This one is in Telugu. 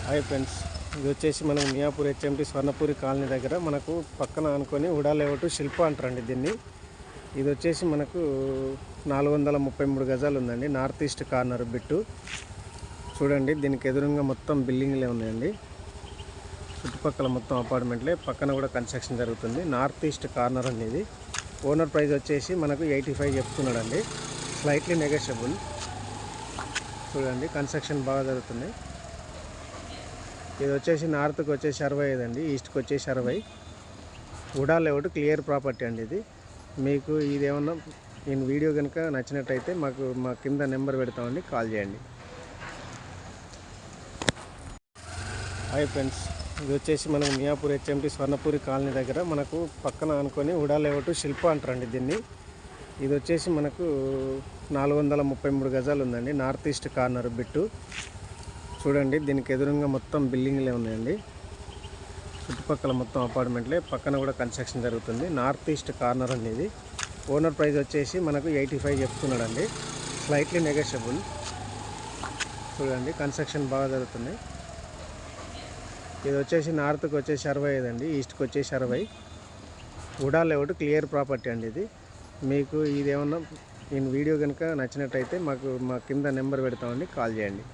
హాయ్ ఫ్రెండ్స్, ఇది వచ్చేసి మనకు మియాపూర్ హెచ్ఎంటి స్వర్ణపూరి కాలనీ దగ్గర మనకు పక్కన అనుకొని ఉడా లేఅవుట్ శిల్ప అంటారండి దీన్ని. ఇది వచ్చేసి మనకు 433 గజాలు ఉందండి. నార్త్ ఈస్ట్ కార్నర్ బిట్టు చూడండి. దీనికి ఎదురుగా మొత్తం బిల్డింగ్లే ఉన్నాయండి. చుట్టుపక్కల మొత్తం అపార్ట్మెంట్లే, పక్కన కూడా కన్స్ట్రక్షన్ జరుగుతుంది. నార్త్ ఈస్ట్ కార్నర్ అండి ఇది. ఓనర్ ప్రైస్ వచ్చేసి మనకు 85 చెప్తున్నాడండి. Slightly negotiable. చూడండి, కన్స్ట్రక్షన్ బాగా జరుగుతుంది. ఇది వచ్చేసి నార్త్కి వచ్చేసి 65 అండి, ఈస్ట్కి వచ్చేసి 60. ఉడా లేఅవుట్ క్లియర్ ప్రాపర్టీ అండి ఇది. మీకు ఇదేమన్నా నేను వీడియో కనుక నచ్చినట్టయితే మా కింద నెంబర్ పెడతామండి, కాల్ చేయండి. హాయ్ ఫ్రెండ్స్, ఇది వచ్చేసి మనకు మియాపూర్ హెచ్ఎంటి స్వర్ణపూరి కాలనీ దగ్గర మనకు పక్కన అనుకొని ఉడా లేఅవుట్ శిల్ప అంటారండి దీన్ని. ఇది వచ్చేసి మనకు 433 గజాలు ఉందండి. నార్త్ ఈస్ట్ కార్నర్ బిట్టు చూడండి. దీనికి ఎదురుగా మొత్తం బిల్డింగ్లే ఉన్నాయండి. చుట్టుపక్కల మొత్తం అపార్ట్మెంట్లే, పక్కన కూడా కన్స్ట్రక్షన్ జరుగుతుంది. నార్త్ ఈస్ట్ కార్నర్ అండి ఇది. ఓనర్ ప్రైస్ వచ్చేసి మనకు 85 చెప్తున్నాడండి. Slightly negotiable. చూడండి, కన్స్ట్రక్షన్ బాగా జరుగుతుంది. ఇది వచ్చేసి నార్త్కి వచ్చేసి 65 అండి, ఈస్ట్కి వచ్చేసి 60. ఉడా లేఅవుట్ క్లియర్ ప్రాపర్టీ అండి ఇది. మీకు ఇదేమన్నా నేను వీడియో కనుక నచ్చినట్టయితే మా కింద నెంబర్ పెడతామండి, కాల్ చేయండి.